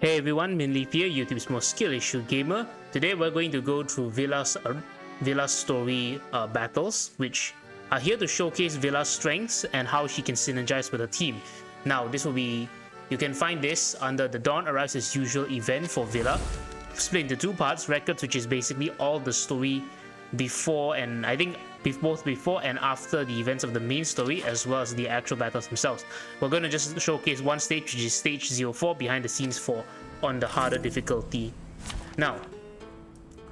Hey everyone, Minleaf here, YouTube's most skill issue gamer. Today we're going to go through Vila's story battles, which are here to showcase Vila's strengths and how she can synergize with her team. Now you can find this under the Dawn Arrives as Usual event for Vila, split into two parts, records, which is basically all the story before and I think both before and after the events of the main story, as well as the actual battles themselves. We're going to just showcase one stage, which is stage 04, behind the scenes 4, on the harder difficulty. Now,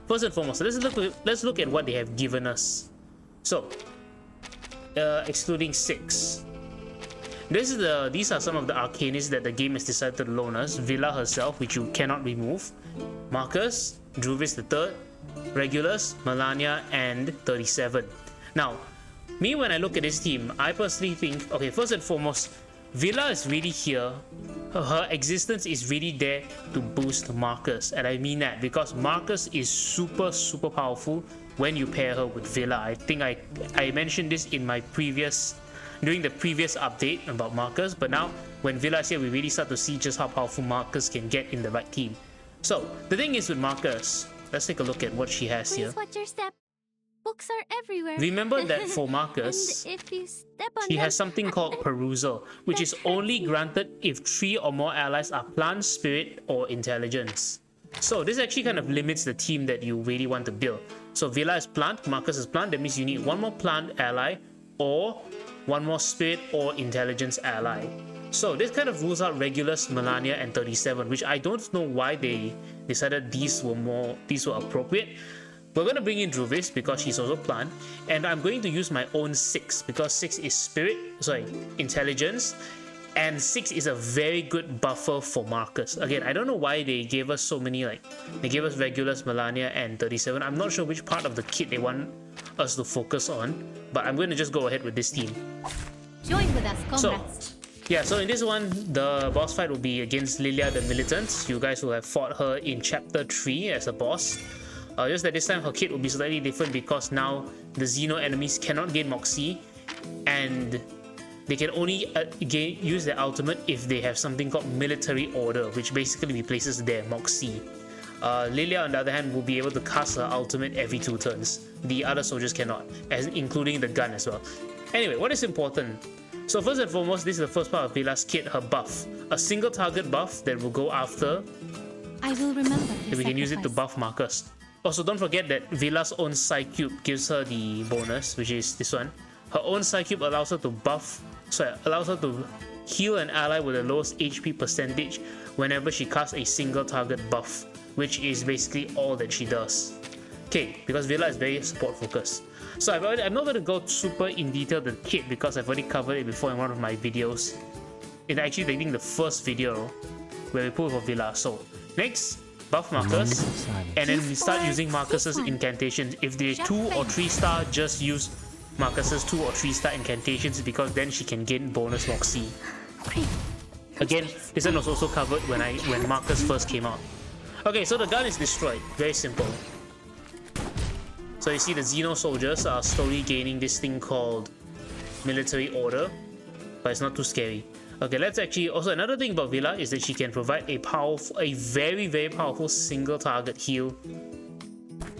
first and foremost, let's look at what they have given us. So, excluding 6. These are some of the arcanists that the game has decided to loan us. Vila herself, which you cannot remove. Marcus, Druvis III, Regulus, Melania, and 37. Now, when I look at this team, I personally think, okay, first and foremost, Vila is really here. Her existence is really there to boost Marcus, and I mean that because Marcus is super powerful when you pair her with Vila. I think I mentioned this in my during the previous update about Marcus, but now when Vila is here, we really start to see just how powerful Marcus can get in the right team. So the thing is with Marcus, let's take a look at what she has here. Please watch your step. Books are everywhere. Remember that for Marcus, if you step on she them, has something called Perusal, which is only granted if 3 or more allies are plant, spirit, or intelligence. So this actually kind of limits the team that you really want to build. So Vila is plant, Marcus is plant, that means you need one more plant ally or one more spirit or intelligence ally. So this kind of rules out Regulus, Melania, and 37, which I don't know why they decided these were appropriate. We're going to bring in Druvis because she's also plant, and I'm going to use my own 6 because 6 is intelligence, and 6 is a very good buffer for Marcus. Again, I don't know why they gave us so many, they gave us Regulus, Melania, and 37. I'm not sure which part of the kit they want us to focus on, but I'm going to just go ahead with this team. Join with us, comrades. So in this one, the boss fight will be against Lilia the Militant. You guys will have fought her in chapter 3 as a boss. Just that this time her kit will be slightly different because now the Xeno enemies cannot gain Moxie, and they can only use their ultimate if they have something called Military Order, which basically replaces their Moxie. Lilia, on the other hand, will be able to cast her ultimate every 2 turns. The other soldiers cannot, including the gun as well. Anyway, what is important? So first and foremost, this is the first part of Vila's kit, her buff. A single target buff that will go after. I will remember. We can use it to buff Marcus. Also, don't forget that Vila's own Psi Cube gives her the bonus, which is this one. Her own Psi Cube allows her to heal an ally with the lowest HP percentage whenever she casts a single target buff, which is basically all that she does. Okay, because Vila is very support focused. So I'm not going to go super in detail the kit because I've already covered it before in one of my videos. It's actually I think the first video where we pull for Vila. So next, buff Marcus, and then we start using Marcus's incantations. If they're 2 or 3 star, just use Marcus's 2 or 3 star incantations because then she can gain bonus Moxie. Again, this one was also covered when Marcus first came out. Okay, so the gun is destroyed. Very simple. So you see the Xeno soldiers are slowly gaining this thing called Military Order, but it's not too scary. Okay, let's actually... Also, another thing about Vila is that she can provide a very powerful single target heal.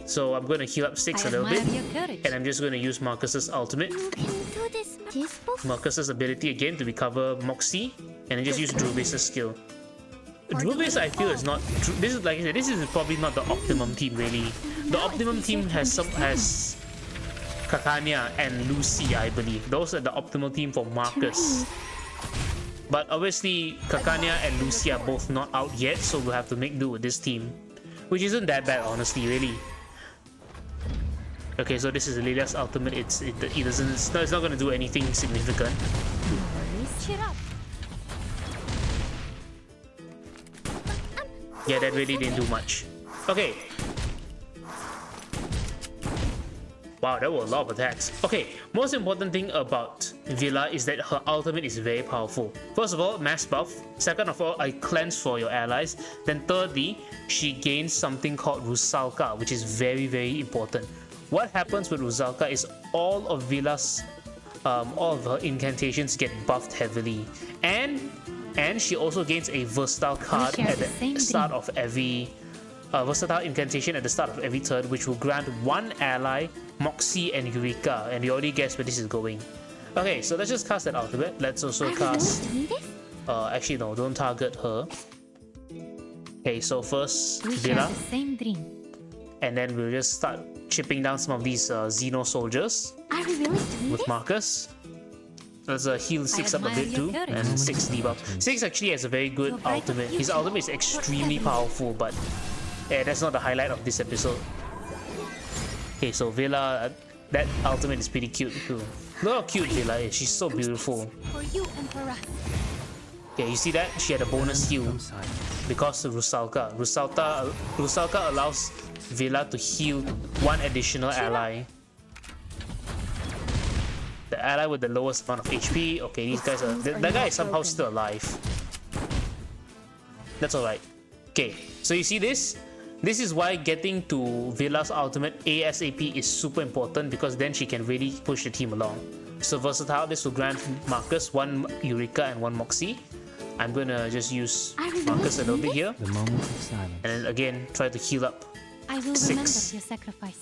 So I'm going to heal up 6 a little bit, and I'm just going to use Marcus's ultimate. Marcus's ability again to recover Moxie, and then just use Druvis' skill. Druvis, I feel, is not... This is, like I said, this is probably not the optimum team, really. The optimum team has Kakania and Lucy, I believe. Those are the optimal team for Marcus. But obviously, Kakania and Lucy are both not out yet, so we'll have to make do with this team. Which isn't that bad, honestly, really. Okay, so this is Lilia's ultimate. It's not going to do anything significant. Cheer up. Yeah, that really didn't do much. Okay. Wow, that was a lot of attacks. Okay, most important thing about Vila is that her ultimate is very powerful. First of all, mass buff. Second of all, a cleanse for your allies. Then thirdly, she gains something called Rusalka, which is very important. What happens with Rusalka is all of Vila's all of her incantations get buffed heavily, and she also gains a versatile card share at the the same start dream. of every versatile incantation at the start of every turn, which will grant one ally Moxie and Eureka, and you already guess where this is going. Okay, so let's just cast that ultimate. Let's also Are we cast. going to need it? Actually no, don't target her. Okay, so first We share Vila, the same dream. and then we'll just start chipping down some of these Xeno soldiers Are we willing to need with it? Marcus. Let's heal 6 up a admire bit your too, courage. and 6 debuff. 6 actually has a very good Your brighter ultimate. His future. ultimate is extremely Whatever. powerful, but yeah, that's not the highlight of this episode. Okay, so Vila, that ultimate is pretty cute too. Look how cute Vila is. She's so beautiful. For you and for us. Yeah, you see that? She had a bonus heal because of Rusalka. Rusalka allows Vila to heal one additional ally. The ally with the lowest amount of HP. Okay, these guys are. That guy is somehow still alive. That's alright. Okay, so you see this? This is why getting to Vila's ultimate ASAP is super important, because then she can really push the team along. So versatile, this will grant Marcus one Eureka and one Moxie. I'm gonna just use Marcus a little bit here, The moment of silence. and then again try to heal up. I will 6. remember your sacrifice.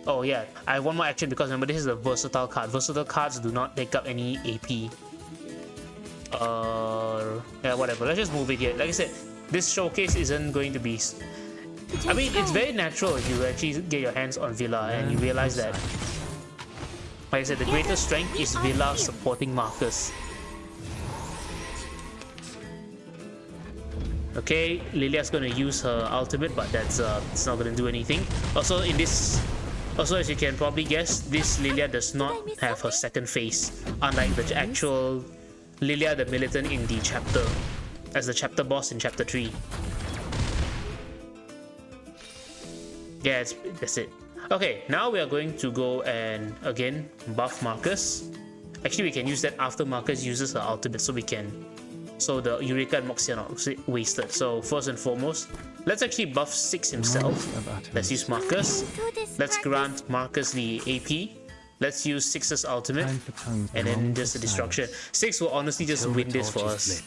Oh yeah, I have one more action because remember this is a versatile card. Versatile cards do not take up any AP. Yeah, whatever. Let's just move it here. Like I said, this showcase isn't going to be. I mean, it's very natural if you actually get your hands on Vila and you realize that. Like I said, the greatest strength is Vila supporting Marcus. Okay, Lilia's gonna use her ultimate, but that's it's not gonna do anything. Also, as you can probably guess, this Lilia does not have her second phase, unlike the actual Lilia the Militant in the chapter, as the chapter boss in chapter 3. Yeah, that's it. Okay, now we are going to go and again buff Marcus. Actually, we can use that after Marcus uses her ultimate, so the Eureka and Moxie are not wasted. So first and foremost, let's actually buff 6 himself. Let's use Marcus. Let's grant Marcus the AP. Let's use 6's ultimate, and then just the destruction. 6 will honestly just win this for us.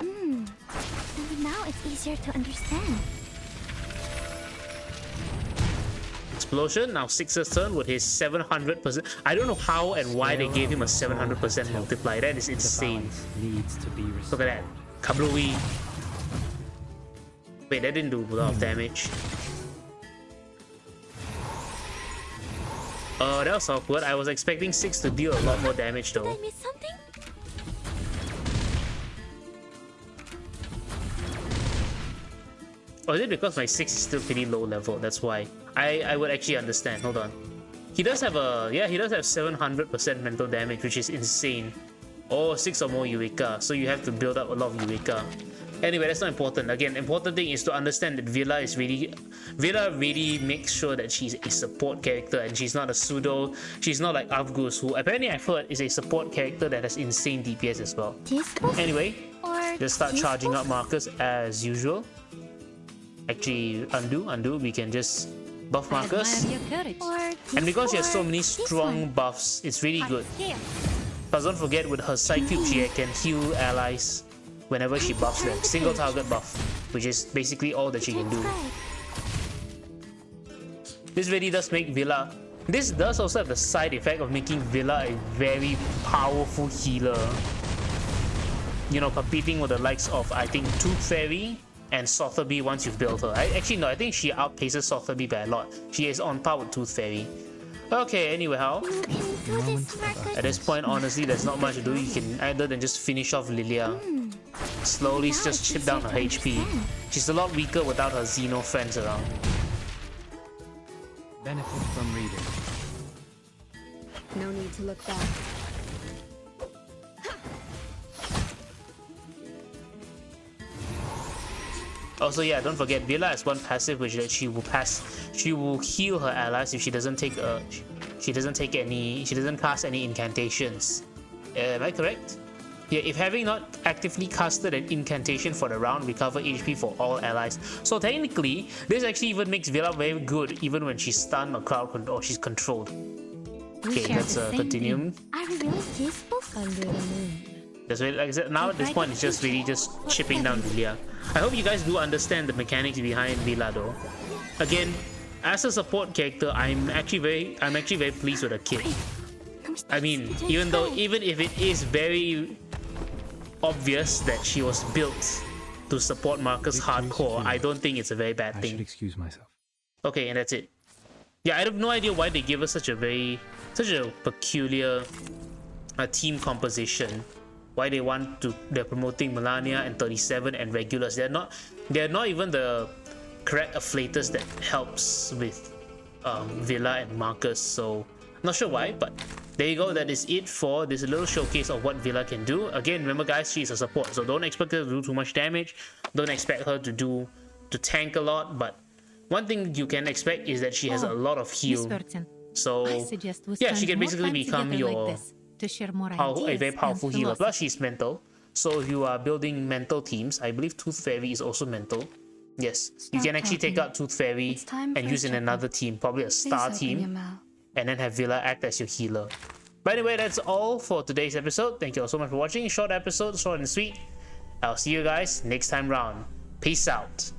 And now it's easier to understand. Explosion. Now 6's turn with his 700%. I don't know how and why they gave him a 700% multiply. That is insane. Look at that. Kablooey. Wait, that didn't do a lot of damage. That was awkward. I was expecting 6 to deal a lot more damage Did though. I miss something? Or is it because my 6 is still pretty low level? That's why. I would actually understand. Hold on. He does have 700% mental damage, which is insane. Oh, 6 or more Eureka. So you have to build up a lot of Eureka. Anyway, that's not important. Again, important thing is to understand that Vila really makes sure that she's a support character and she's not a pseudo. She's not like Avgus, who apparently I've heard is a support character that has insane DPS as well. Anyway, just start charging up Marcus as usual. Actually, undo. We can just buff Marcus. And because she has so many strong buffs, it's really good. But don't forget, with her Psycube, she can heal allies whenever she buffs them. Single target buff, which is basically all that she can do. This really does make Vila. This does also have the side effect of making Vila a very powerful healer. You know, competing with the likes of, I think, Tooth Fairy and Sotheby once you've built her. I think she outpaces Sotheby by a lot. She is on par with Tooth Fairy. Okay, anyhow, at this point, honestly, there's not much to do. You can either than just finish off Lilia. Slowly just chip down her HP. She's a lot weaker without her Xeno friends around. Benefit from reading. No need to look back. Also, yeah, don't forget, Vila has one passive which that she will heal her allies if she doesn't cast any incantations. Am I correct? Yeah, if having not actively casted an incantation for the round, recover HP for all allies. So technically, this actually even makes Vila very good even when she's stunned or crowd or she's controlled. We Okay, share let's the same continue. dream. Are we really peaceful? Under the moon. That's really, like I said, now at this point, it's just really just chipping down Vila. I hope you guys do understand the mechanics behind Vila though. Again, as a support character, I'm actually very pleased with the kit. I mean, even if it is very obvious that she was built to support Marcus hardcore, I don't think it's a very bad I should thing. excuse myself. Okay, and that's it. Yeah, I have no idea why they give us such a peculiar team composition. Why they're promoting Melania and 37 and regulars. They're not even the correct afflators that helps with Vila and Marcus. So not sure why, but there you go. That is it for this little showcase of what Vila can do. Again, remember guys, she's a support, so don't expect her to do too much damage. Don't expect her to tank a lot, but one thing you can expect is that she has a lot of heal. So yeah, she can basically become your a very powerful healer. Plus she's mental. So if you are building mental teams, I believe Tooth Fairy is also mental. Yes, you can actually take out Tooth Fairy and use in another team, probably a star team, and then have Vila act as your healer. But anyway, that's all for today's episode. Thank you all so much for watching. Short episode, short and sweet. I'll see you guys next time round. Peace out.